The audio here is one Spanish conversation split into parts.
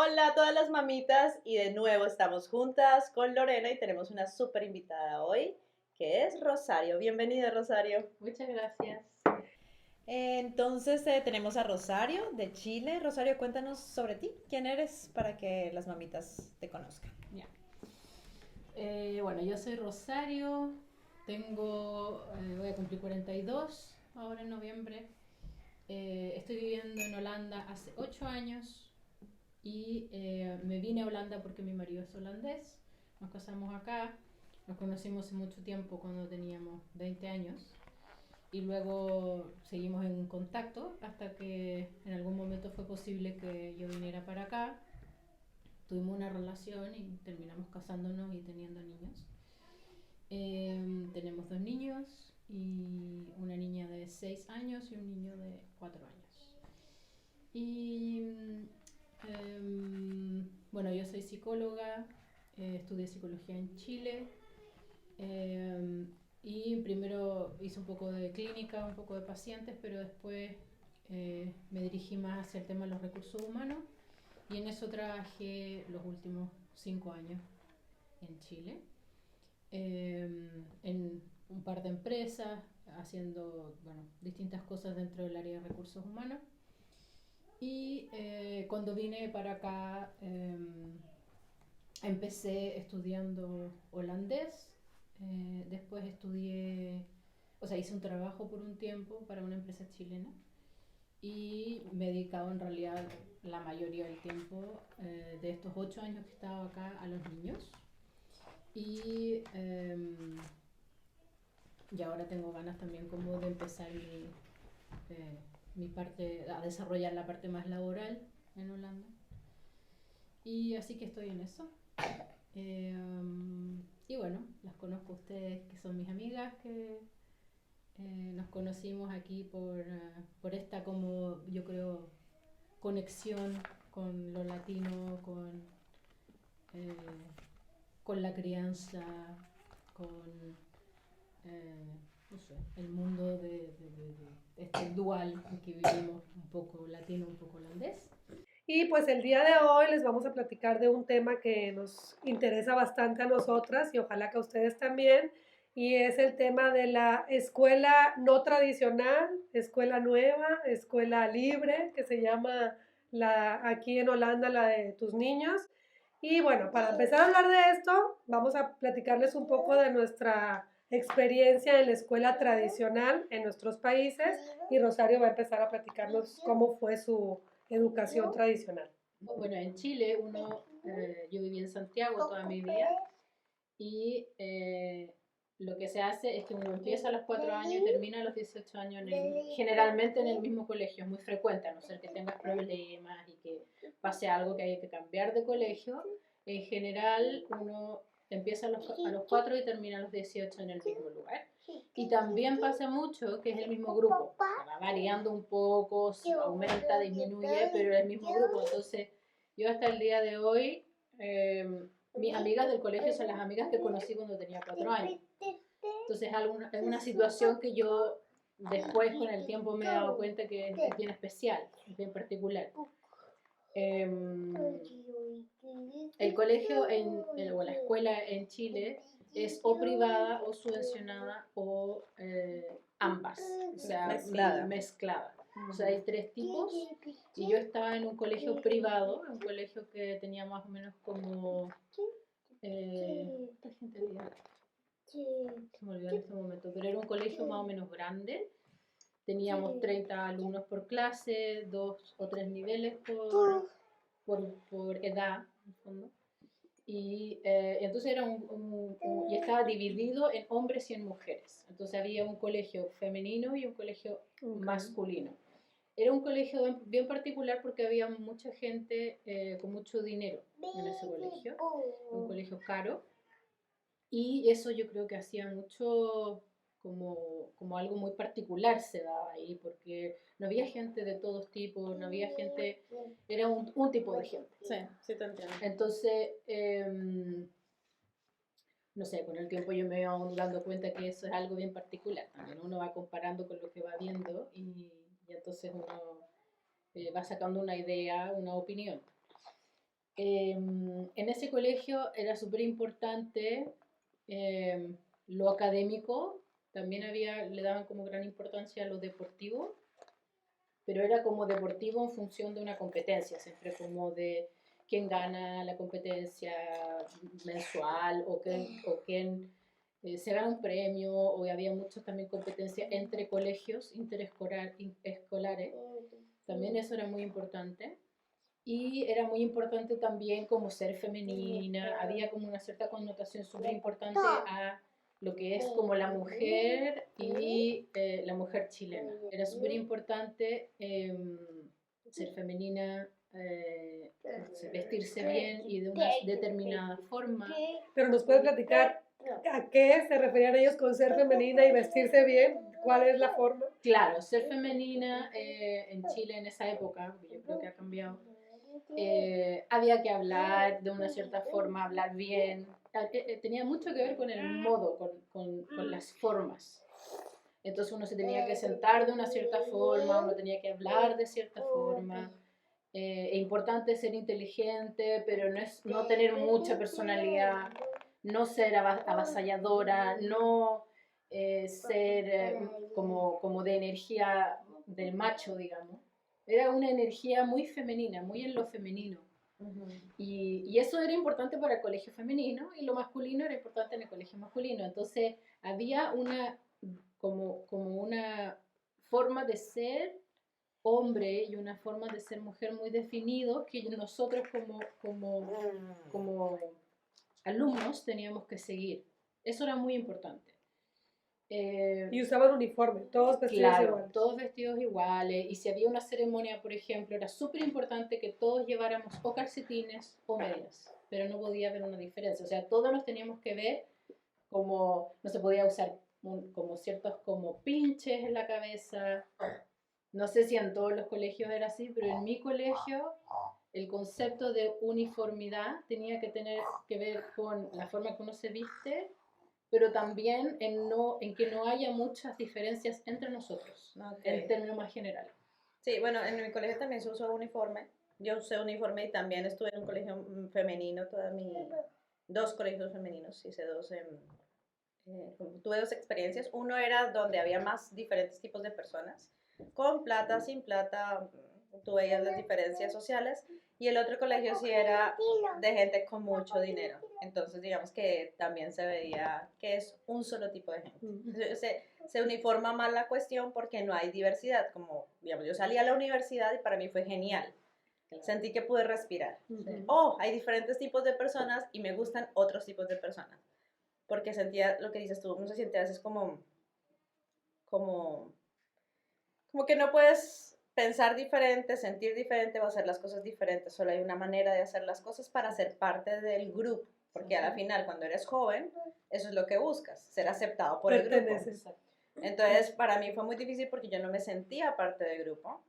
Hola a todas las mamitas y de nuevo estamos juntas con Lorena y tenemos una súper invitada hoy que es Rosario. Bienvenida Rosario. Muchas gracias. Entonces tenemos a Rosario de Chile. Rosario, cuéntanos sobre ti, quién eres para que las mamitas te conozcan. Ya. Bueno, yo soy Rosario, voy a cumplir 42 ahora en noviembre. Estoy viviendo en Holanda hace 8 años y me vine a Holanda porque mi marido es holandés. Nos casamos acá, nos conocimos hace mucho tiempo cuando teníamos 20 años y luego seguimos en contacto hasta que en algún momento fue posible que yo viniera para acá. Tuvimos una relación y terminamos casándonos y teniendo niños. Tenemos dos niños y una niña de 6 años y un niño de 4 años. Y bueno, yo soy psicóloga, estudié psicología en Chile y primero hice un poco de clínica, un poco de pacientes, pero después me dirigí más hacia el tema de los recursos humanos y en eso trabajé los últimos 5 años en Chile, en un par de empresas, haciendo distintas cosas dentro del área de recursos humanos. Y cuando vine para acá, empecé estudiando holandés, después hice un trabajo por un tiempo para una empresa chilena y me he dedicado en realidad la mayoría del tiempo de estos 8 años que he estado acá a los niños y ahora tengo ganas también como de empezar mi parte, a desarrollar la parte más laboral en Holanda y así que estoy en eso. Y bueno, las conozco a ustedes que son mis amigas, que nos conocimos aquí por esta como yo creo conexión con lo latino, eh, con la crianza, con no sé, el mundo de este dual en que vivimos, un poco latino, un poco holandés. Y pues el día de hoy les vamos a platicar de un tema que nos interesa bastante a nosotras y ojalá que a ustedes también, y es el tema de la escuela no tradicional, escuela nueva, escuela libre, que se llama aquí en Holanda la de tus niños. Y bueno, para empezar a hablar de esto, vamos a platicarles un poco de nuestra experiencia en la escuela tradicional en nuestros países y Rosario va a empezar a platicarnos cómo fue su educación tradicional. Bueno, en Chile yo viví en Santiago toda mi vida y lo que se hace es que uno empieza a los 4 años y termina a los 18 años generalmente en el mismo colegio. Es muy frecuente, a no ser que tengas problemas y que pase algo que haya que cambiar de colegio. En general uno empieza a los 4 y termina a los 18 en el mismo lugar. Y también pasa mucho que es el mismo grupo. Va variando un poco, aumenta, disminuye, pero es el mismo grupo. Entonces yo hasta el día de hoy... mis amigas del colegio son las amigas que conocí cuando tenía 4 años. Entonces es una situación que yo después con el tiempo me he dado cuenta que es bien especial, es bien particular. El colegio o la escuela en Chile es o privada o subvencionada o ambas, o sea, mezclada. O sea, hay tres tipos y yo estaba en un colegio privado, un colegio que tenía más o menos como... ¿cuánta gente había? Se me olvidó en este momento, pero era un colegio más o menos grande. Teníamos 30 alumnos por clase, 2 o 3 niveles por edad, en el fondo. Y entonces y estaba dividido en hombres y en mujeres. Entonces había un colegio femenino y un colegio masculino. Era un colegio bien particular porque había mucha gente con mucho dinero en ese colegio, un colegio caro, y eso yo creo que hacía mucho como algo muy particular se daba ahí, porque no había gente de todos tipos, no había gente, era un tipo de gente. Sí, sí te entiendo. Entonces, no sé, con el tiempo yo me voy dando cuenta que eso es algo bien particular. También uno va comparando con lo que va viendo y entonces uno va sacando una idea, una opinión. En ese colegio era súper importante lo académico, también le daban como gran importancia a lo deportivo, pero era como deportivo en función de una competencia, siempre como de quién gana la competencia mensual o quién se gana un premio, o había muchas también competencias entre colegios interescolares, también eso era muy importante. Y era muy importante también como ser femenina, había como una cierta connotación súper importante a lo que es como la mujer y la mujer chilena. Era súper importante ser femenina, vestirse bien y de una determinada forma. Pero nos puede platicar a qué se referían ellos con ser femenina y vestirse bien, cuál es la forma. Claro, ser femenina en Chile en esa época, yo creo que ha cambiado. Había que hablar de una cierta forma, hablar bien. Tenía mucho que ver con el modo, con las formas. Entonces uno se tenía que sentar de una cierta forma, uno tenía que hablar de cierta forma. Es importante ser inteligente, pero no tener mucha personalidad, no ser avasalladora, no ser como de energía del macho, digamos. Era una energía muy femenina, muy en lo femenino. Y eso era importante para el colegio femenino, y lo masculino era importante en el colegio masculino. Entonces había como una forma de ser hombre y una forma de ser mujer muy definidos, que nosotros como alumnos teníamos que seguir. Eso era muy importante. Y usaban uniforme, todos vestidos iguales. Todos vestidos iguales. Y si había una ceremonia, por ejemplo, era súper importante que todos lleváramos o calcetines o medias, pero no podía haber una diferencia. O sea, todos nos teníamos que ver como, no se podía usar como ciertos como pinches en la cabeza. No sé si en todos los colegios era así, pero en mi colegio el concepto de uniformidad tenía que tener que ver con la forma que uno se viste, pero también en que no haya muchas diferencias entre nosotros, en términos más generales. Sí, bueno, en mi colegio también se usó uniforme. Yo usé uniforme y también estuve en un colegio femenino, dos colegios femeninos, hice tuve dos experiencias. Uno era donde había más diferentes tipos de personas, con plata, sin plata, tú veías las diferencias sociales. Y el otro colegio sí era de gente con mucho dinero. Entonces, digamos que también se veía que es un solo tipo de gente. Se uniforma mal la cuestión porque no hay diversidad. Como, digamos, yo salí a la universidad y para mí fue genial. Sentí que pude respirar. Hay diferentes tipos de personas y me gustan otros tipos de personas. Porque sentía lo que dices tú, uno se siente a veces como que no puedes pensar diferente, sentir diferente o hacer las cosas diferentes. Solo hay una manera de hacer las cosas para ser parte del grupo. Porque a la final, cuando eres joven, eso es lo que buscas, ser aceptado por el grupo. Entonces, para mí fue muy difícil porque yo no me sentía parte del grupo.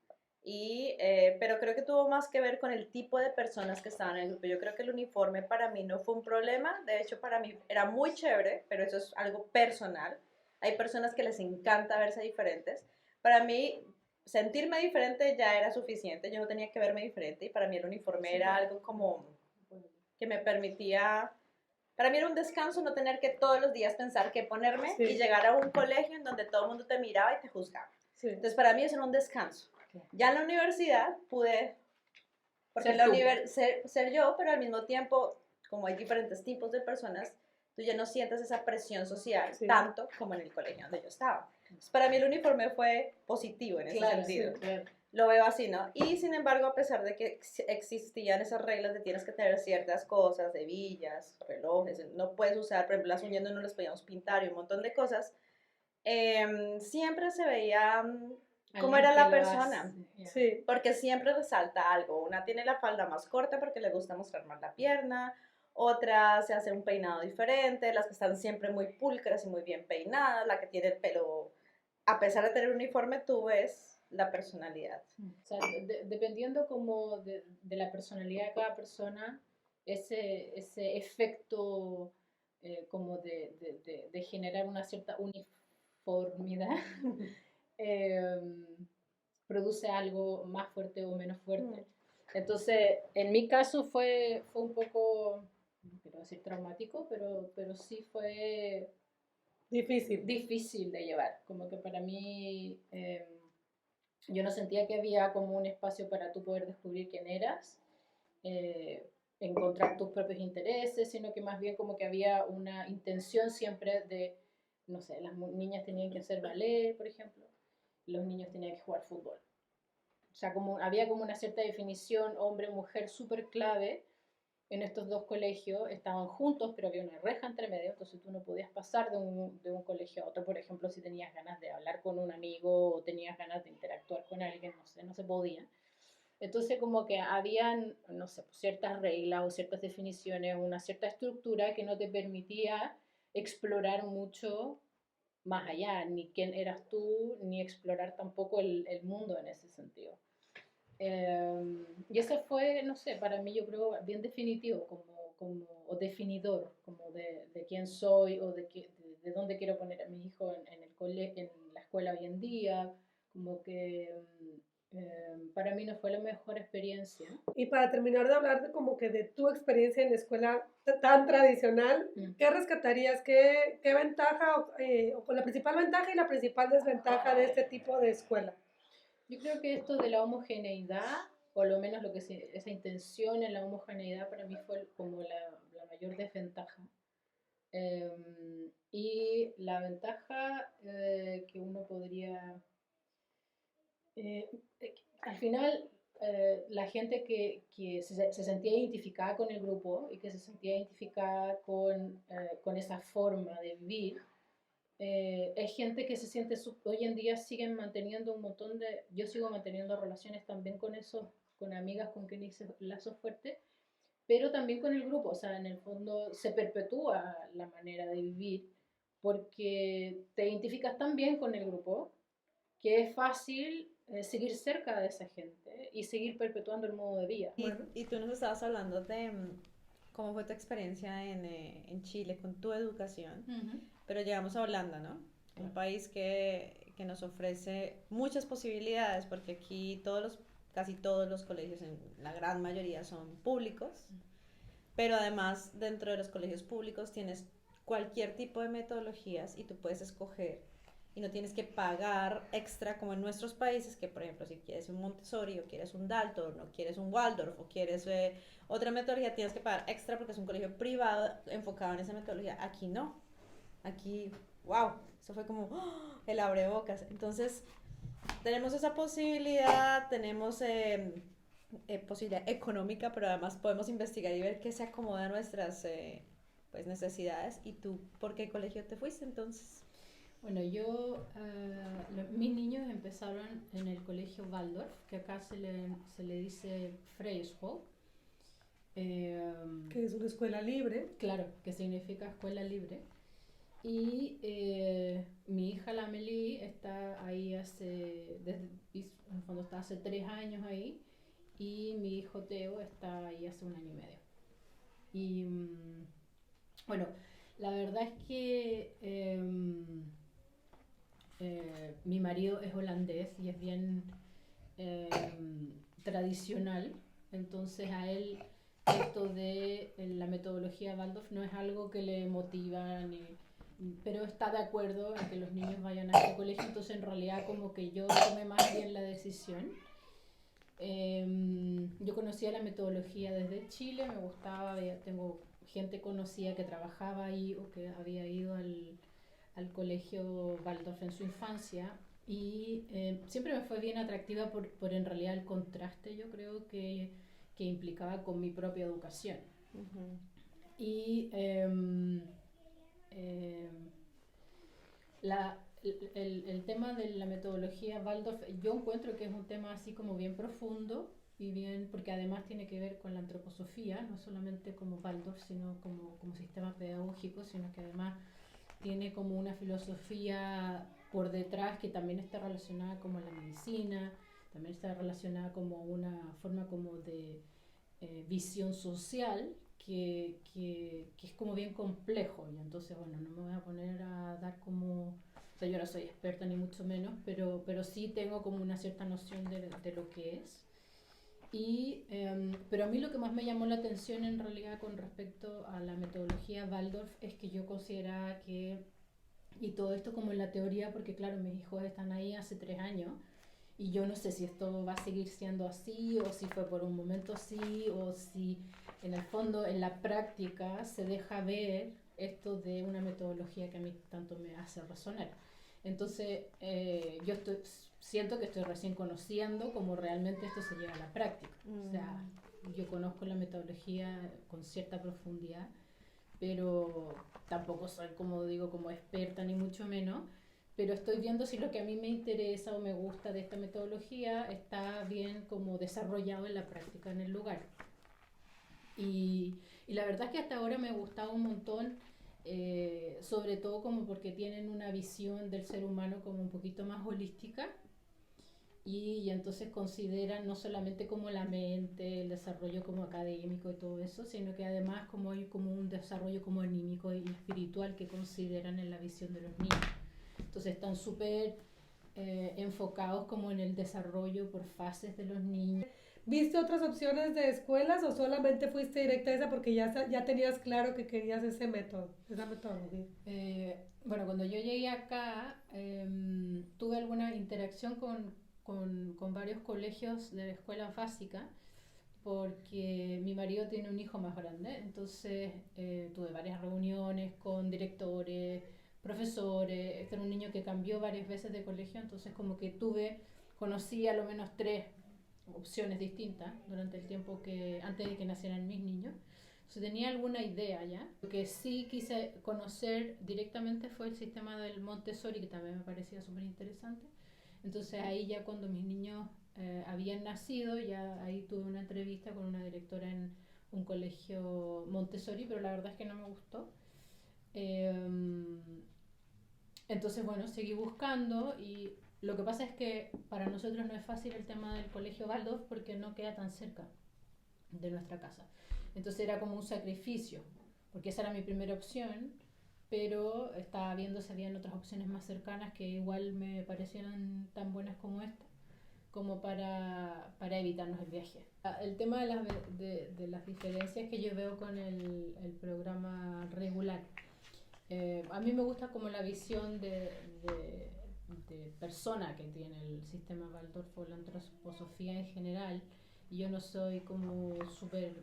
Pero creo que tuvo más que ver con el tipo de personas que estaban en el grupo. Yo creo que el uniforme para mí no fue un problema. De hecho, para mí era muy chévere, pero eso es algo personal. Hay personas que les encanta verse diferentes. Para mí, sentirme diferente ya era suficiente, yo no tenía que verme diferente, y para mí el uniforme era algo como que me permitía, para mí era un descanso no tener que todos los días pensar qué ponerme y llegar a un colegio en donde todo el mundo te miraba y te juzgaba. Entonces para mí eso era un descanso. Ya en la universidad pude, porque ser yo, pero al mismo tiempo, como hay diferentes tipos de personas, tú ya no sientes esa presión social tanto como en el colegio donde yo estaba. Entonces, para mí el uniforme fue positivo en ese sentido. Lo veo así, ¿no? Y sin embargo, a pesar de que existían esas reglas de tienes que tener ciertas cosas, hebillas, relojes, no puedes usar, por ejemplo, las uñas no las podíamos pintar y un montón de cosas, siempre se veía cómo era la persona. Sí. Porque siempre resalta algo. Una tiene la falda más corta porque le gusta mostrar más la pierna, otra se hace un peinado diferente, las que están siempre muy pulcras y muy bien peinadas, la que tiene el pelo, a pesar de tener uniforme, tú ves la personalidad. O sea, dependiendo como de la personalidad de cada persona, ese efecto como de generar una cierta uniformidad produce algo más fuerte o menos fuerte. Entonces, en mi caso fue un poco, no quiero decir traumático, pero sí fue difícil de llevar. Como que para mí, yo no sentía que había como un espacio para tú poder descubrir quién eras, encontrar tus propios intereses, sino que más bien como que había una intención siempre de, no sé, las niñas tenían que hacer ballet, por ejemplo, los niños tenían que jugar fútbol. O sea, había como una cierta definición hombre-mujer súper clave en estos dos colegios. Estaban juntos, pero había una reja entre medio, entonces tú no podías pasar de un colegio a otro. Por ejemplo, si tenías ganas de hablar con un amigo o tenías ganas de interactuar con alguien, no sé, no se podía. Entonces como que habían, no sé, ciertas reglas o ciertas definiciones, una cierta estructura que no te permitía explorar mucho más allá, ni quién eras tú, ni explorar tampoco el mundo en ese sentido. Y ese fue, no sé, para mí yo creo bien definitivo o definidor como de quién soy o de dónde quiero poner a mi hijo en la escuela hoy en día, como que para mí no fue la mejor experiencia. Y para terminar de hablar como que de tu experiencia en la escuela tan tradicional, ¿qué rescatarías? ¿Qué ventaja o con la principal ventaja y la principal desventaja de este tipo de escuela? Yo creo que esto de la homogeneidad, o lo menos esa intención en la homogeneidad para mí fue como la mayor desventaja. Y la ventaja que uno podría... al final, la gente que se sentía identificada con el grupo y que se sentía identificada con esa forma de vivir, es gente que se siente, hoy en día siguen manteniendo un montón de, yo sigo manteniendo relaciones también con amigas con quien hice lazos fuertes, pero también con el grupo, o sea, en el fondo se perpetúa la manera de vivir porque te identificas tan bien con el grupo que es fácil seguir cerca de esa gente y seguir perpetuando el modo de vida. Y tú nos estabas hablando de cómo fue tu experiencia en Chile con tu educación, pero llegamos a Holanda, ¿no? Un país que nos ofrece muchas posibilidades, porque aquí casi todos los colegios, en la gran mayoría, son públicos, pero además dentro de los colegios públicos tienes cualquier tipo de metodologías y tú puedes escoger y no tienes que pagar extra como en nuestros países, que por ejemplo si quieres un Montessori o quieres un Dalton o quieres un Waldorf o quieres otra metodología, tienes que pagar extra porque es un colegio privado enfocado en esa metodología. Aquí no, aquí, wow, eso fue como el abrebocas. Entonces tenemos esa posibilidad, tenemos posibilidad económica, pero además podemos investigar y ver qué se acomoda a nuestras pues necesidades. ¿Y tú por qué colegio te fuiste entonces? Bueno, mis niños empezaron en el colegio Waldorf, que acá se le dice Freischool. Que es una escuela libre. Claro, que significa escuela libre. Y mi hija, la Amelie, está ahí en el fondo está hace 3 años ahí, y mi hijo Teo está ahí hace 1 año y medio. Y bueno, la verdad es que mi marido es holandés y es bien tradicional, entonces a él esto de la metodología Waldorf no es algo que le motiva, pero está de acuerdo en que los niños vayan a este colegio, entonces en realidad como que yo tomé más bien la decisión. Yo conocía la metodología desde Chile, me gustaba, tengo gente conocida que trabajaba ahí o que había ido al colegio Waldorf en su infancia, y siempre me fue bien atractiva por en realidad el contraste, yo creo que implicaba con mi propia educación. Y el tema de la metodología Waldorf, yo encuentro que es un tema así como bien profundo y bien, porque además tiene que ver con la antroposofía, no solamente como Waldorf, sino como sistema pedagógico, sino que además tiene como una filosofía por detrás que también está relacionada como la medicina, también está relacionada como una forma como de visión social que es como bien complejo, y entonces bueno, no me voy a poner a dar como, o sea, yo no soy experta ni mucho menos, pero sí tengo como una cierta noción de lo que es. Pero a mí lo que más me llamó la atención en realidad con respecto a la metodología Waldorf es que yo consideraba que, y todo esto como en la teoría, porque claro, mis hijos están ahí hace 3 años, y yo no sé si esto va a seguir siendo así, o si fue por un momento así, o si en el fondo en la práctica se deja ver esto de una metodología que a mí tanto me hace resonar. Entonces, siento que estoy recién conociendo cómo realmente esto se lleva a la práctica. O sea, yo conozco la metodología con cierta profundidad, pero tampoco soy, como digo, como experta ni mucho menos, pero estoy viendo si lo que a mí me interesa o me gusta de esta metodología está bien como desarrollado en la práctica en el lugar. Y la verdad es que hasta ahora me ha gustado un montón, sobre todo como porque tienen una visión del ser humano como un poquito más holística y entonces consideran no solamente como la mente, el desarrollo como académico y todo eso, sino que además como hay como un desarrollo como anímico y espiritual que consideran en la visión de los niños. Entonces están súper enfocados como en el desarrollo por fases de los niños. ¿Viste otras opciones de escuelas o solamente fuiste directa a esa porque ya tenías claro que querías ese método, esa metodología? Bueno, cuando yo llegué acá, tuve alguna interacción con varios colegios de la escuela básica, porque mi marido tiene un hijo más grande, entonces tuve varias reuniones con directores, profesores. Este era un niño que cambió varias veces de colegio, entonces como que conocí a lo menos 3 opciones distintas durante el tiempo antes de que nacieran mis niños. Entonces tenía alguna idea ya. Lo que sí quise conocer directamente fue el sistema del Montessori, que también me parecía súper interesante. Entonces ahí ya cuando mis niños habían nacido, ya ahí tuve una entrevista con una directora en un colegio Montessori, pero la verdad es que no me gustó. Entonces, bueno, seguí buscando y lo que pasa es que para nosotros no es fácil el tema del colegio Waldorf porque no queda tan cerca de nuestra casa. Entonces era como un sacrificio, porque esa era mi primera opción, pero estaba viendo si habían otras opciones más cercanas que igual me parecieran tan buenas como esta, como para evitarnos el viaje. El tema de las diferencias que yo veo con el programa regular. A mí me gusta como la visión de persona que tiene el sistema Waldorf o la antroposofía en general. Y yo no soy como súper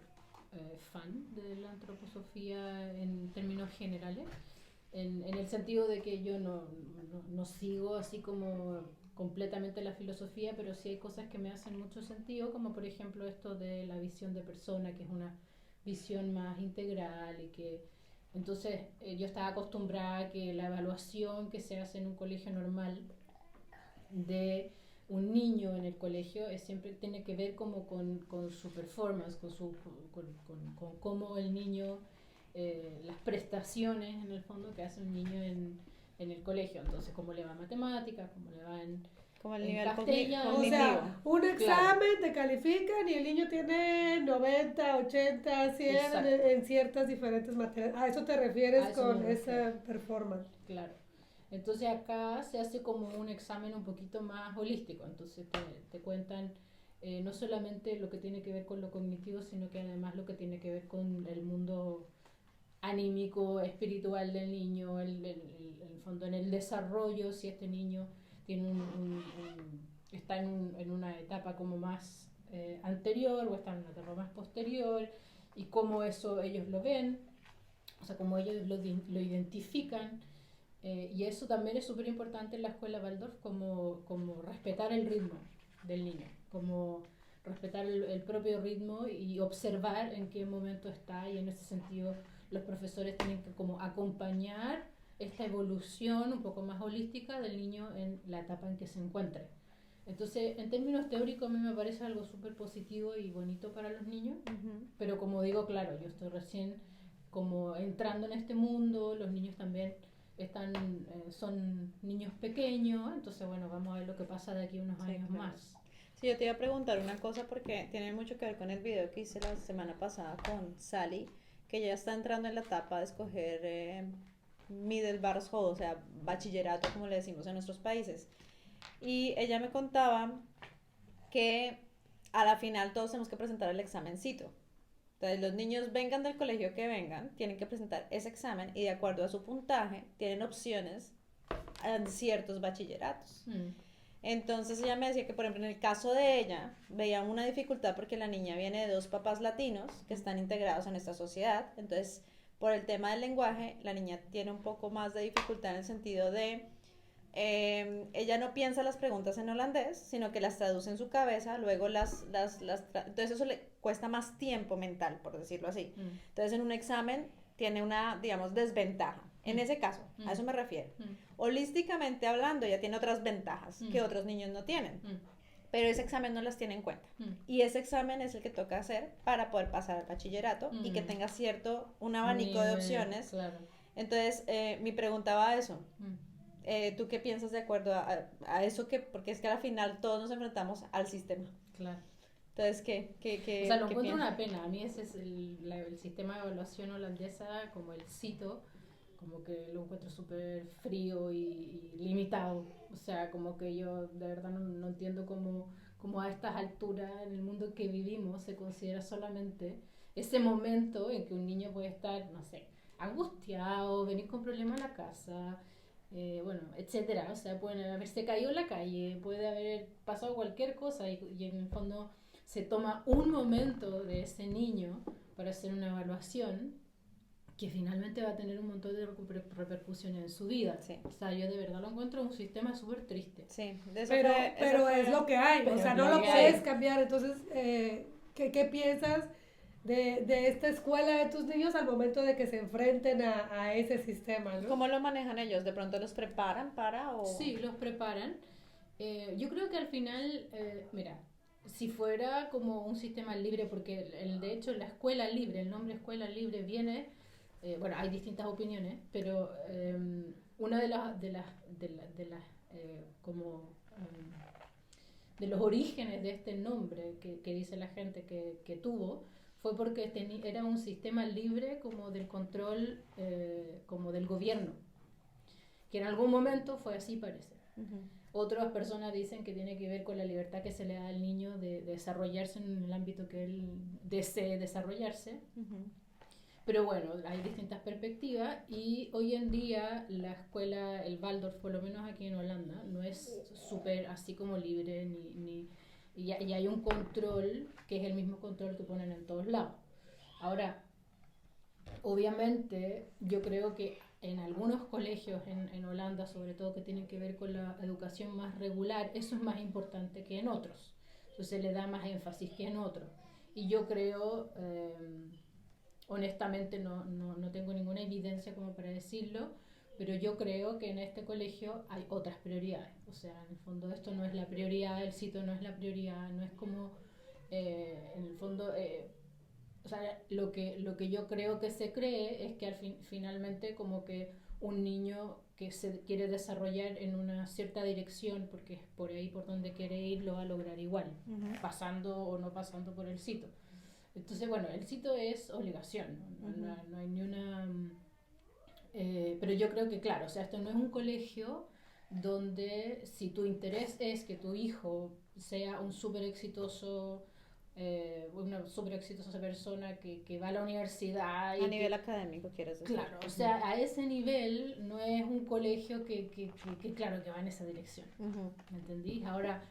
fan de la antroposofía en términos generales, en el sentido de que yo no sigo así como completamente la filosofía, pero sí hay cosas que me hacen mucho sentido, como por ejemplo esto de la visión de persona, que es una visión más integral y que entonces yo estaba acostumbrada a que la evaluación que se hace en un colegio normal de un niño en el colegio siempre tiene que ver como con su performance, con cómo el niño, las prestaciones en el fondo que hace un niño en el colegio. Entonces, cómo le va en matemáticas, cómo le va como el en nivel cognitivo. O sea, un examen te califican y el niño tiene 90, 80, 100 en ciertas diferentes materias. ¿A eso te refieres con esa performance? Claro. Entonces acá se hace como un examen un poquito más holístico, entonces te cuentan no solamente lo que tiene que ver con lo cognitivo, sino que además lo que tiene que ver con el mundo anímico, espiritual del niño, el fondo en el desarrollo, si este niño tiene está en una etapa como más anterior o está en una etapa más posterior y cómo eso ellos lo ven, o sea, cómo ellos lo identifican. Y eso también es súper importante en la escuela Waldorf, como respetar el ritmo del niño, como respetar el propio ritmo y observar en qué momento está, y en ese sentido los profesores tienen que como acompañar esta evolución un poco más holística del niño en la etapa en que se encuentre. Entonces, en términos teóricos a mí me parece algo súper positivo y bonito para los niños, pero como digo, claro, yo estoy recién como entrando en este mundo, los niños también son niños pequeños, entonces bueno, vamos a ver lo que pasa de aquí a unos años más. Sí, yo te iba a preguntar una cosa porque tiene mucho que ver con el video que hice la semana pasada con Sally, que ya está entrando en la etapa de escoger Mittelbachschule, o sea, bachillerato como le decimos en nuestros países. Y ella me contaba que a la final todos tenemos que presentar el examencito. Entonces los niños vengan del colegio que vengan, tienen que presentar ese examen y de acuerdo a su puntaje tienen opciones en ciertos bachilleratos. Entonces ella me decía que, por ejemplo, en el caso de ella, veían una dificultad porque la niña viene de 2 papás latinos que están integrados en esta sociedad. Entonces, por el tema del lenguaje, la niña tiene un poco más de dificultad en el sentido de, ella no piensa las preguntas en holandés, sino que las traduce en su cabeza, luego entonces eso le cuesta más tiempo mental, por decirlo así. Entonces, en un examen tiene una, digamos, desventaja. En ese caso, a eso me refiero. Holísticamente hablando, ella tiene otras ventajas que otros niños no tienen. Pero ese examen no las tiene en cuenta. Y ese examen es el que toca hacer para poder pasar al bachillerato y que tenga un abanico de opciones. Claro. Entonces, mi pregunta va a eso. ¿Tú qué piensas de acuerdo a eso? Porque es que al final todos nos enfrentamos al sistema. Claro. Entonces, ¿qué o sea, lo encuentro una pena. A mí ese es el sistema de evaluación holandesa, como el CITO, como que lo encuentro súper frío y limitado. O sea, como que yo de verdad no entiendo cómo a estas alturas, en el mundo que vivimos, se considera solamente ese momento en que un niño puede estar, no sé, angustiado, venir con problemas a la casa, bueno, etcétera. O sea, pueden haberse caído en la calle, puede haber pasado cualquier cosa y en el fondo se toma un momento de ese niño para hacer una evaluación que finalmente va a tener un montón de repercusiones en su vida. Sí. O sea, yo de verdad lo encuentro un sistema súper triste. Sí, pero es lo que hay, o sea, no lo puedes cambiar. Entonces, ¿qué piensas de esta escuela de tus niños al momento de que se enfrenten a ese sistema, ¿no? ¿Cómo lo manejan ellos? ¿De pronto los preparan para o...? Sí, los preparan. Yo creo que al final, mira, si fuera como un sistema libre, porque de hecho la escuela libre, el nombre escuela libre viene... bueno, hay distintas opiniones, pero una de los orígenes de este nombre que dice la gente que tuvo fue porque era un sistema libre como del control, como del gobierno, que en algún momento fue así, parece. Otras personas dicen que tiene que ver con la libertad que se le da al niño de desarrollarse en el ámbito que él desee desarrollarse. Pero bueno, hay distintas perspectivas y hoy en día la escuela, el Waldorf, por lo menos aquí en Holanda, no es súper así como libre y hay un control que es el mismo control que ponen en todos lados. Ahora, obviamente, yo creo que en algunos colegios en Holanda, sobre todo que tienen que ver con la educación más regular, eso es más importante que en otros. Entonces se le da más énfasis que en otros. Y yo creo... honestamente no tengo ninguna evidencia como para decirlo, pero yo creo que en este colegio hay otras prioridades. O sea, en el fondo esto no es la prioridad, el sitio no es la prioridad, no es como, en el fondo, o sea, lo que yo creo que se cree es que finalmente como que un niño que se quiere desarrollar en una cierta dirección, porque es por ahí por donde quiere ir, lo va a lograr igual, pasando o no pasando por el sitio. Entonces, bueno, el sitio es obligación, no hay ni una... pero yo creo que, claro, o sea, esto no es un colegio donde si tu interés es que tu hijo sea un súper exitoso, una súper exitosa persona que va a la universidad... A nivel académico, quieres decir. Claro, o sea, a ese nivel no es un colegio que claro, que va en esa dirección. ¿Me entendí? Ahora,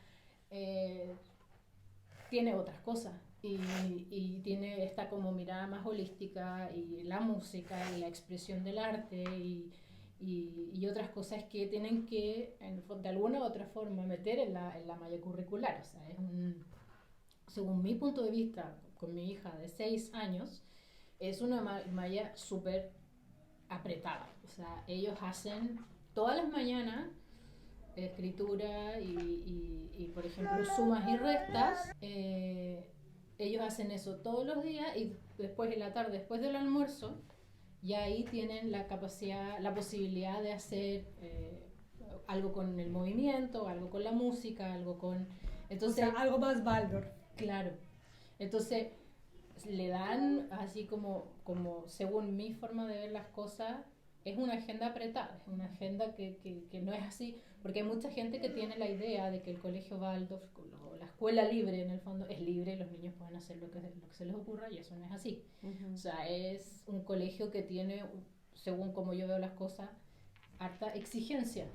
tiene otras cosas. Y tiene esta como mirada más holística y la música y la expresión del arte y otras cosas que tienen que de alguna u otra forma meter en la malla curricular. O sea, según mi punto de vista con mi hija de 6 años, es una malla súper apretada. O sea, ellos hacen todas las mañanas escritura y por ejemplo sumas y restas. Ellos hacen eso todos los días y después en la tarde, después del almuerzo, ya ahí tienen la capacidad, la posibilidad de hacer algo con el movimiento, algo con la música, algo con... Entonces, o sea, algo más Waldorf. Claro. Entonces, le dan así como según mi forma de ver las cosas, es una agenda apretada, es una agenda que no es así, porque hay mucha gente que tiene la idea de que el colegio Waldorf, o la escuela libre en el fondo, es libre, los niños pueden hacer lo que se les ocurra, y eso no es así. O sea, es un colegio que tiene, según como yo veo las cosas, harta exigencia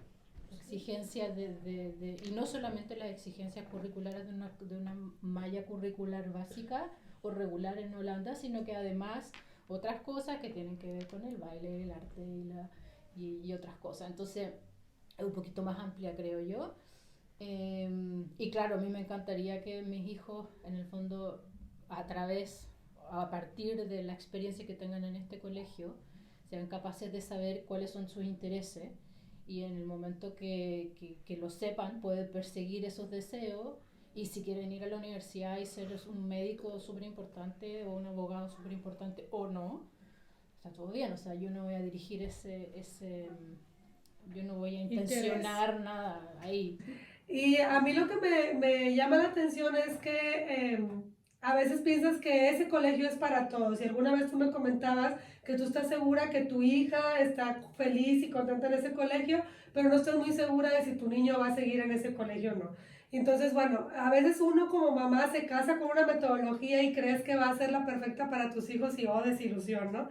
y no solamente las exigencias curriculares de una malla curricular básica o regular en Holanda, sino que además otras cosas que tienen que ver con el baile, el arte y otras cosas. Entonces, es un poquito más amplia, creo yo. Y claro, a mí me encantaría que mis hijos, en el fondo, a partir de la experiencia que tengan en este colegio, sean capaces de saber cuáles son sus intereses, y en el momento que lo sepan, pueden perseguir esos deseos, y si quieren ir a la universidad y ser un médico súper importante o un abogado súper importante o no, está todo bien. O sea, yo no voy a dirigir yo no voy a intencionar nada ahí. Y a mí lo que me llama la atención es que a veces piensas que ese colegio es para todos. Y alguna vez tú me comentabas que tú estás segura que tu hija está feliz y contenta en ese colegio, pero no estás muy segura de si tu niño va a seguir en ese colegio o no. Entonces, bueno, a veces uno como mamá se casa con una metodología y crees que va a ser la perfecta para tus hijos y desilusión, ¿no?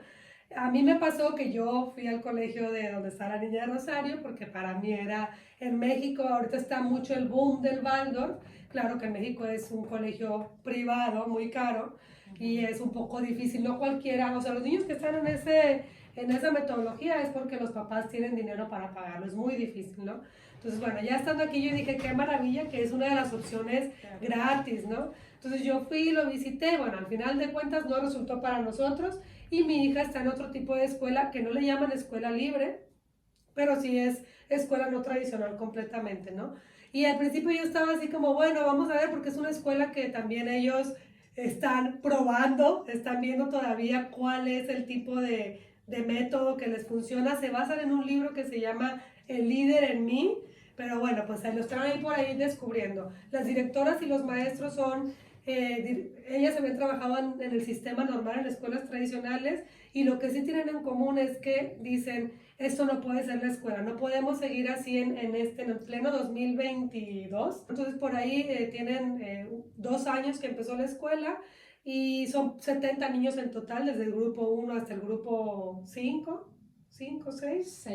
A mí me pasó que yo fui al colegio de donde está la niña de Rosario, porque para mí era en México, ahorita está mucho el boom del Waldorf. Claro que en México es un colegio privado muy caro y es un poco difícil, no cualquiera, o sea, los niños que están en esa metodología es porque los papás tienen dinero para pagarlo, es muy difícil, ¿no? Entonces, bueno, ya estando aquí yo dije, qué maravilla que es una de las opciones gratis, ¿no? Entonces yo fui y lo visité, bueno, al final de cuentas no resultó para nosotros, y mi hija está en otro tipo de escuela que no le llaman escuela libre, pero sí es escuela no tradicional completamente, ¿no? Y al principio yo estaba así como, bueno, vamos a ver, porque es una escuela que también ellos están probando, están viendo todavía cuál es el tipo de método que les funciona. Se basan en un libro que se llama El líder en mí, pero bueno, pues se lo están ahí por ahí descubriendo. Las directoras y los maestros son... ellas habían trabajado en el sistema normal, en escuelas tradicionales, y lo que sí tienen en común es que dicen, esto no puede ser la escuela, no podemos seguir así en el pleno 2022. Entonces por ahí tienen 2 años que empezó la escuela y son 70 niños en total, desde el grupo 1 hasta el grupo 5, 6,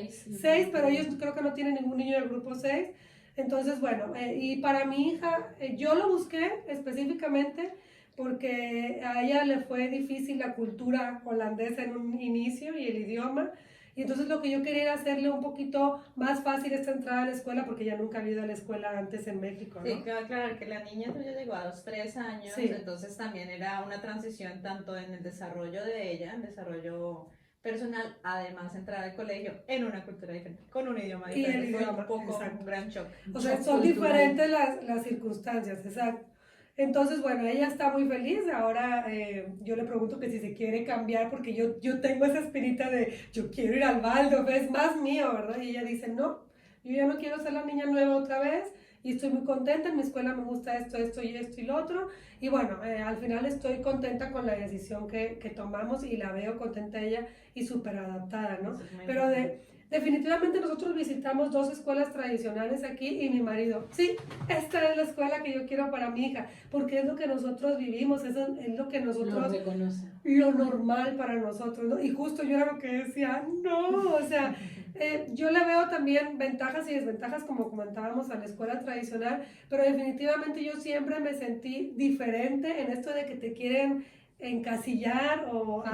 pero ellos creo que no tienen ningún niño del grupo 6. Entonces, bueno, y para mi hija, yo lo busqué específicamente porque a ella le fue difícil la cultura holandesa en un inicio y el idioma. Y entonces lo que yo quería era hacerle un poquito más fácil esta entrada a la escuela, porque ella nunca había ido a la escuela antes en México, ¿no? Sí, claro, que la niña tuya llegó a los 3 años, sí. Entonces también era una transición tanto en el desarrollo de ella, en desarrollo personal, además entrar al colegio en una cultura diferente, con un idioma diferente. Y el idioma, fue un poco un gran shock. O sea, son diferentes las circunstancias, exacto. Entonces, bueno, ella está muy feliz. Ahora yo le pregunto que si se quiere cambiar, porque yo tengo esa espinita de yo quiero ir al Waldorf, es más mío, ¿verdad? Y ella dice, no, yo ya no quiero ser la niña nueva otra vez y estoy muy contenta, en mi escuela me gusta esto y lo otro. Y bueno, al final estoy contenta con la decisión que tomamos y la veo contenta ella y súper adaptada, ¿no? Pero definitivamente nosotros visitamos 2 escuelas tradicionales aquí y mi marido, sí, esta es la escuela que yo quiero para mi hija, porque es lo que nosotros vivimos, es lo que nosotros, lo normal para nosotros, ¿no? Y justo yo era lo que decía, no, o sea, yo le veo también ventajas y desventajas, como comentábamos, a la escuela tradicional, pero definitivamente yo siempre me sentí diferente en esto de que te quieren encasillar o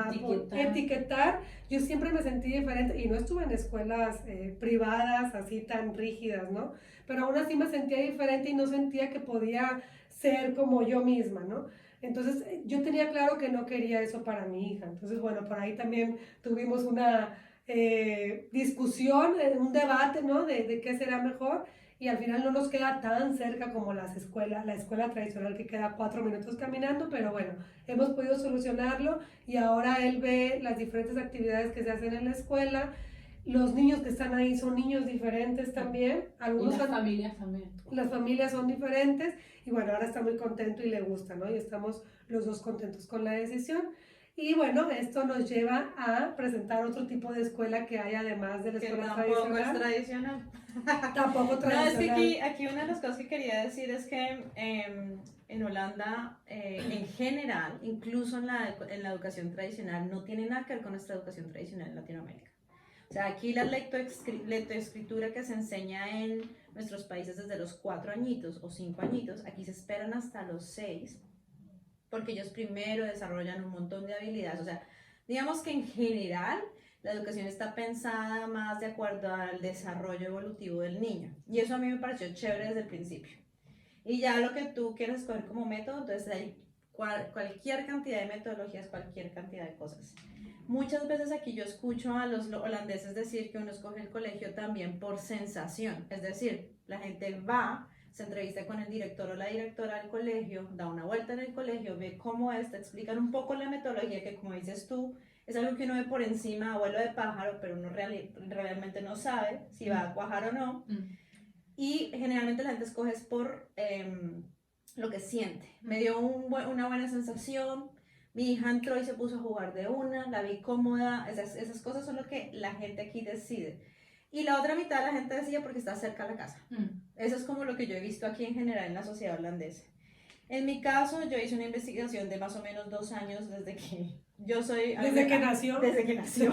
etiquetar. Yo siempre me sentí diferente y no estuve en escuelas privadas así tan rígidas, ¿no? Pero aún así me sentía diferente y no sentía que podía ser como yo misma, ¿no? Entonces yo tenía claro que no quería eso para mi hija. Entonces, bueno, por ahí también tuvimos una discusión, un debate, ¿no? De qué será mejor. Y al final no nos queda tan cerca como la escuela tradicional que queda 4 minutos caminando, pero bueno, hemos podido solucionarlo y ahora él ve las diferentes actividades que se hacen en la escuela. Los niños que están ahí son niños diferentes también. Algunos y las familias también. Las familias son diferentes y bueno, ahora está muy contento y le gusta, ¿no? Y estamos los 2 contentos con la decisión. Y bueno, esto nos lleva a presentar otro tipo de escuela que hay además de la escuela tradicional. Tampoco es tradicional. Tampoco tradicional. No, es que aquí una de las cosas que quería decir es que en Holanda, en general, incluso en la educación tradicional, no tiene nada que ver con nuestra educación tradicional en Latinoamérica. O sea, aquí la lectoescritura que se enseña en nuestros países desde los 4 añitos o 5 añitos, aquí se esperan hasta los 6, porque ellos primero desarrollan un montón de habilidades. O sea, digamos que en general la educación está pensada más de acuerdo al desarrollo evolutivo del niño. Y eso a mí me pareció chévere desde el principio. Y ya lo que tú quieres escoger como método, entonces hay cualquier cantidad de metodologías, cualquier cantidad de cosas. Muchas veces aquí yo escucho a los holandeses decir que uno escoge el colegio también por sensación. Es decir, la gente va, se entrevista con el director o la directora del colegio, da una vuelta en el colegio, ve cómo es, te explican un poco la metodología que, como dices tú, es algo que uno ve por encima, abuelo de pájaro, pero uno realmente no sabe si va a cuajar o no. Y generalmente la gente escoge es por lo que siente. Me dio una buena sensación, mi hija entró y se puso a jugar de una, la vi cómoda, esas cosas son lo que la gente aquí decide. Y la otra mitad la gente decide porque está cerca de la casa. Eso es como lo que yo he visto aquí en general en la sociedad holandesa. En mi caso, yo hice una investigación de más o menos 2 años desde que yo soy... ¿Desde que nació? Desde que nació.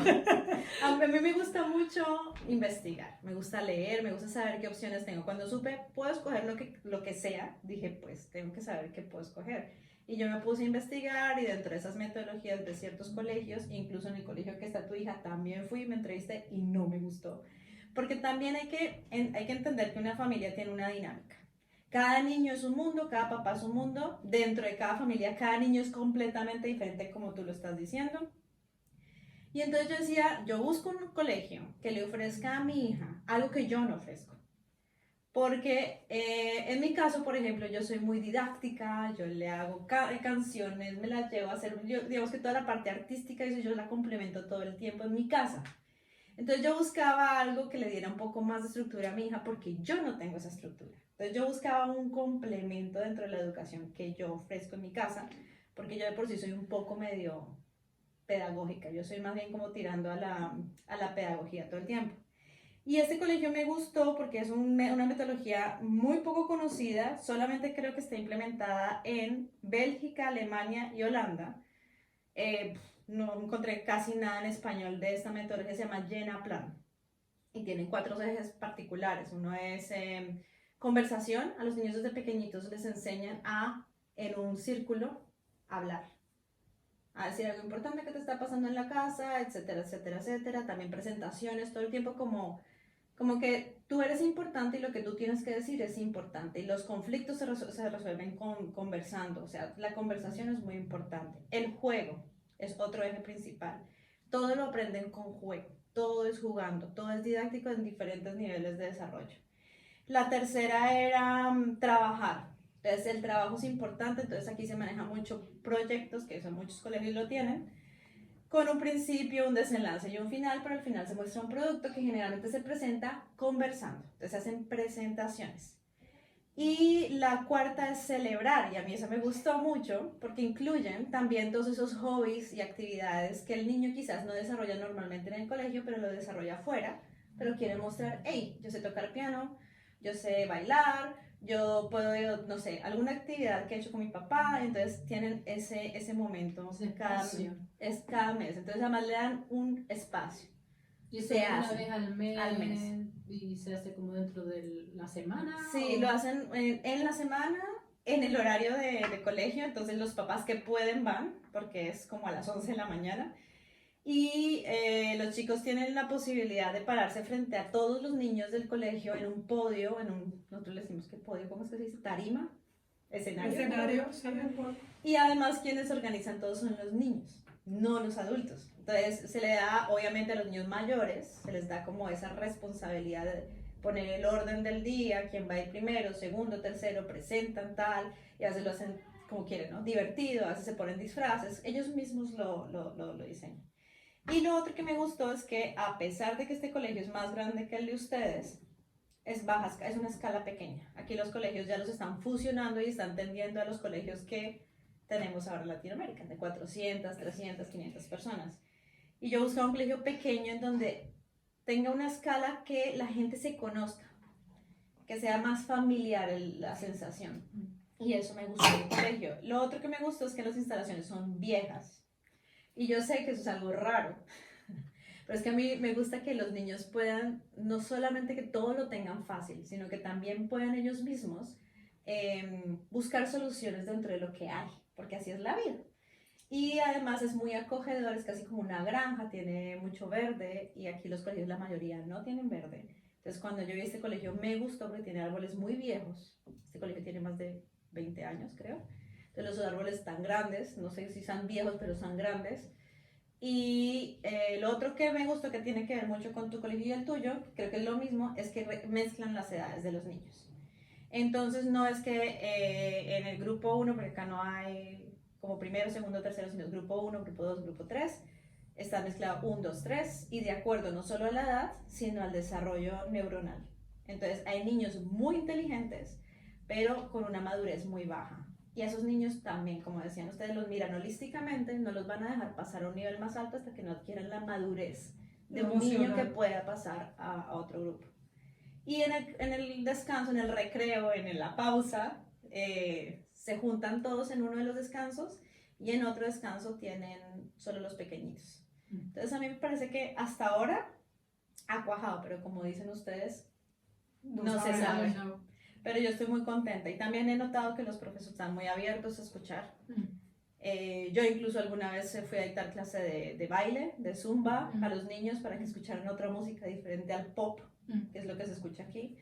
A mí me gusta mucho investigar, me gusta leer, me gusta saber qué opciones tengo. Cuando supe, puedo escoger lo que sea, dije, pues tengo que saber qué puedo escoger. Y yo me puse a investigar y dentro de esas metodologías de ciertos colegios, incluso en el colegio que está tu hija, también fui, me entrevisté y no me gustó. Porque también hay que entender que una familia tiene una dinámica. Cada niño es un mundo, cada papá es un mundo. Dentro de cada familia, cada niño es completamente diferente, como tú lo estás diciendo. Y entonces yo decía, yo busco un colegio que le ofrezca a mi hija algo que yo no ofrezco. Porque en mi caso, por ejemplo, yo soy muy didáctica, yo le hago canciones, me las llevo a hacer, digamos que toda la parte artística, eso yo la complemento todo el tiempo en mi casa. Entonces yo buscaba algo que le diera un poco más de estructura a mi hija porque yo no tengo esa estructura. Entonces yo buscaba un complemento dentro de la educación que yo ofrezco en mi casa, porque yo de por sí soy un poco medio pedagógica, yo soy más bien como tirando a la pedagogía todo el tiempo. Y este colegio me gustó porque es una metodología muy poco conocida, solamente creo que está implementada en Bélgica, Alemania y Holanda. No encontré casi nada en español de esta metodología, se llama Llena Plan. Y tienen 4 ejes particulares. Uno es conversación. A los niños desde pequeñitos les enseñan en un círculo, hablar. A decir algo importante que te está pasando en la casa, etcétera, etcétera, etcétera. También presentaciones, todo el tiempo como que tú eres importante y lo que tú tienes que decir es importante. Y los conflictos se resuelven conversando. O sea, la conversación es muy importante. El juego es otro eje principal. Todo lo aprenden con juego. Todo es jugando. Todo es didáctico en diferentes niveles de desarrollo. La tercera era trabajar. Entonces, el trabajo es importante. Entonces, aquí se maneja mucho proyectos, que son muchos colegios lo tienen, con un principio, un desenlace y un final, pero al final se muestra un producto que generalmente se presenta conversando. Entonces se hacen presentaciones. Y la cuarta es celebrar, y a mí eso me gustó mucho porque incluyen también todos esos hobbies y actividades que el niño quizás no desarrolla normalmente en el colegio, pero lo desarrolla afuera, pero quiere mostrar, hey, yo sé tocar piano, yo sé bailar, yo puedo, no sé, alguna actividad que he hecho con mi papá, entonces tienen ese momento cada mes, entonces además le dan un espacio. Y se hace una vez al mes. Y se hace como dentro de la semana. Sí, lo hacen en la semana, en el horario de colegio, entonces los papás que pueden van, porque es como a las 11 de la mañana. Y los chicos tienen la posibilidad de pararse frente a todos los niños del colegio en un podio, nosotros le decimos que podio, ¿cómo es que se dice? Tarima, escenario. Sí. Y además quienes organizan todos son los niños, no los adultos. Entonces se le da, obviamente a los niños mayores, se les da como esa responsabilidad de poner el orden del día, quién va a ir primero, segundo, tercero, presentan tal, y a veces lo hacen como quieren, ¿no? Divertido, a veces se ponen disfraces, ellos mismos lo diseñan. Y lo otro que me gustó es que a pesar de que este colegio es más grande que el de ustedes, es una escala pequeña. Aquí los colegios ya los están fusionando y están tendiendo a los colegios que tenemos ahora en Latinoamérica, de 400, 300, 500 personas. Y yo buscaba un colegio pequeño en donde tenga una escala que la gente se conozca, que sea más familiar la sensación. Y eso me gustó del colegio. Lo otro que me gustó es que las instalaciones son viejas. Y yo sé que eso es algo raro, pero es que a mí me gusta que los niños puedan, no solamente que todo lo tengan fácil, sino que también puedan ellos mismos buscar soluciones dentro de lo que hay, porque así es la vida. Y además es muy acogedor, es casi como una granja, tiene mucho verde, y aquí los colegios la mayoría no tienen verde. Entonces cuando yo vi este colegio me gustó porque tiene árboles muy viejos. Este colegio tiene más de 20 años, creo. Entonces los árboles están grandes, no sé si son viejos, pero son grandes. Y lo otro que me gustó, que tiene que ver mucho con tu colegio y el tuyo, creo que es lo mismo, es que mezclan las edades de los niños. Entonces no es que en el grupo 1, porque acá no hay como primero, segundo, tercero, sino grupo 1, grupo 2, grupo 3, está mezclado 1, 2, 3, y de acuerdo no solo a la edad, sino al desarrollo neuronal. Entonces hay niños muy inteligentes, pero con una madurez muy baja. Y a esos niños también, como decían ustedes, los miran holísticamente, no los van a dejar pasar a un nivel más alto hasta que no adquieran la madurez de un niño que pueda pasar a otro grupo. Y en el descanso, en el recreo, en la pausa, se juntan todos en uno de los descansos y en otro descanso tienen solo los pequeñitos. Entonces a mí me parece que hasta ahora ha cuajado, pero como dicen ustedes, no se sabe. Pero yo estoy muy contenta y también he notado que los profesores están muy abiertos a escuchar. Yo incluso alguna vez fui a dictar clase de baile, de zumba a los niños para que escucharan otra música diferente al pop, que es lo que se escucha aquí.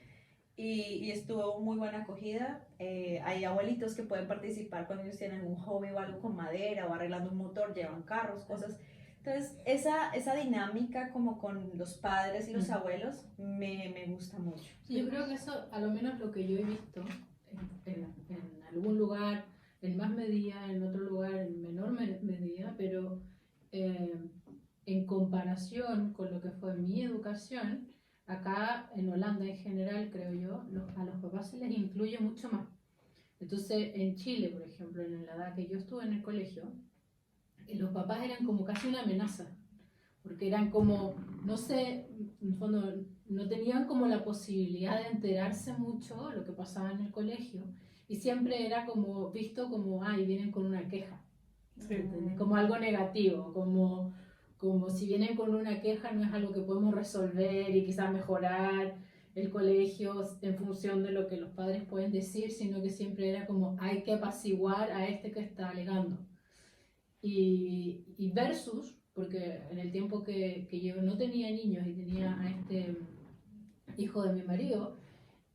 Y estuvo muy buena acogida. Hay abuelitos que pueden participar cuando ellos tienen un hobby o algo con madera o arreglando un motor, llevan carros, cosas. Entonces, esa dinámica como con los padres y los abuelos me gusta mucho. Sí, yo creo que eso, a lo menos lo que yo he visto en algún lugar, en más medida, en otro lugar en menor medida, pero en comparación con lo que fue mi educación, acá en Holanda en general, creo yo, a los papás se les incluye mucho más. Entonces, en Chile, por ejemplo, en la edad que yo estuve en el colegio, los papás eran como casi una amenaza, porque eran como, no sé, en el fondo no tenían como la posibilidad de enterarse mucho de lo que pasaba en el colegio, y siempre era como visto como, ay, vienen con una queja, sí. Como algo negativo, como si vienen con una queja no es algo que podemos resolver y quizás mejorar el colegio en función de lo que los padres pueden decir, sino que siempre era como, hay que apaciguar a este que está alegando. Y versus, porque en el tiempo que yo no tenía niños y tenía a este hijo de mi marido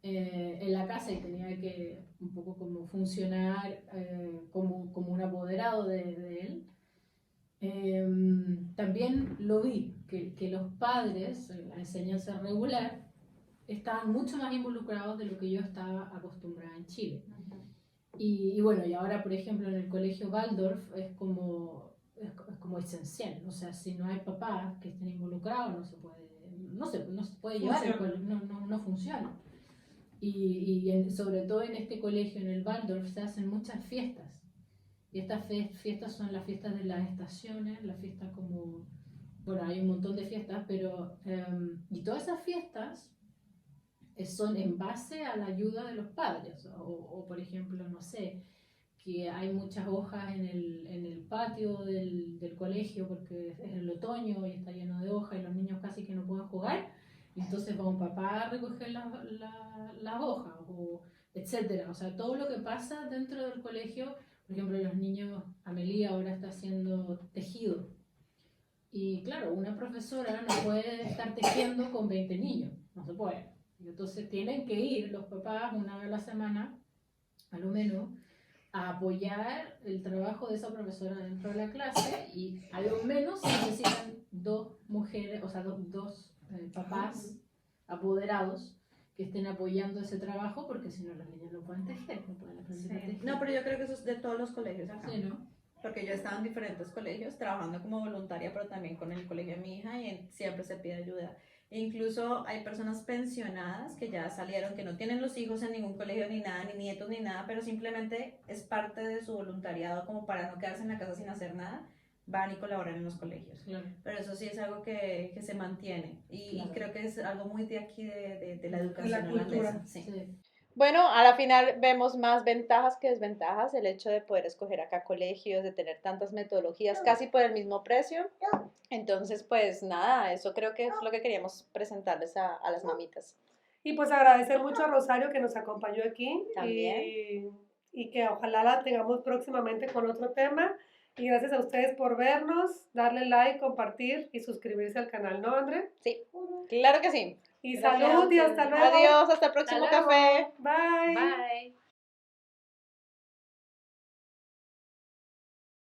en la casa y tenía que un poco como funcionar como un apoderado de él, también lo vi, que los padres en la enseñanza regular estaban mucho más involucrados de lo que yo estaba acostumbrada en Chile. Y bueno, y ahora por ejemplo en el colegio Waldorf es como esencial, o sea, si no hay papás que estén involucrados no se puede llevar el colegio, no funciona. Y sobre todo en este colegio, en el Waldorf, se hacen muchas fiestas. Y estas fiestas son las fiestas de las estaciones, las fiestas como, bueno, hay un montón de fiestas, pero, y todas esas fiestas son en base a la ayuda de los padres, o por ejemplo, no sé, que hay muchas hojas en el patio del colegio porque es el otoño y está lleno de hojas y los niños casi que no pueden jugar, y entonces va un papá a recoger las hojas, etcétera. O sea, todo lo que pasa dentro del colegio. Por ejemplo, los niños, Amelie ahora está haciendo tejido. Y claro, una profesora no puede estar tejiendo con 20 niños, no se puede. Y entonces tienen que ir los papás una vez a la semana, a lo menos, a apoyar el trabajo de esa profesora dentro de la clase, y a lo menos necesitan dos mujeres, o sea, dos papás apoderados que estén apoyando ese trabajo, porque si no los niños no pueden tejer, no pueden aprender a tejer. No, pero yo creo que eso es de todos los colegios acá. Sí, ¿no? Porque yo he estado en diferentes colegios trabajando como voluntaria, pero también con el colegio de mi hija, y siempre se pide ayuda. Incluso hay personas pensionadas que ya salieron, que no tienen los hijos en ningún colegio ni nada, ni nietos ni nada, pero simplemente es parte de su voluntariado como para no quedarse en la casa sin hacer nada, van y colaboran en los colegios. Claro. Pero eso sí es algo que se mantiene y Claro. creo que es algo muy de aquí, de la educación De la cultura. holandesa. Sí. Sí. Bueno, a la final vemos más ventajas que desventajas, el hecho de poder escoger acá colegios, de tener tantas metodologías casi por el mismo precio. Entonces, pues nada, eso creo que es lo que queríamos presentarles a las mamitas. Y pues agradecer mucho a Rosario que nos acompañó aquí. También. Y que ojalá la tengamos próximamente con otro tema. Y gracias a ustedes por vernos, darle like, compartir y suscribirse al canal, ¿no, André? Sí, claro que sí. Y Gracias. salud y hasta luego. Adiós, hasta el próximo Hasta luego. café. Bye. Bye.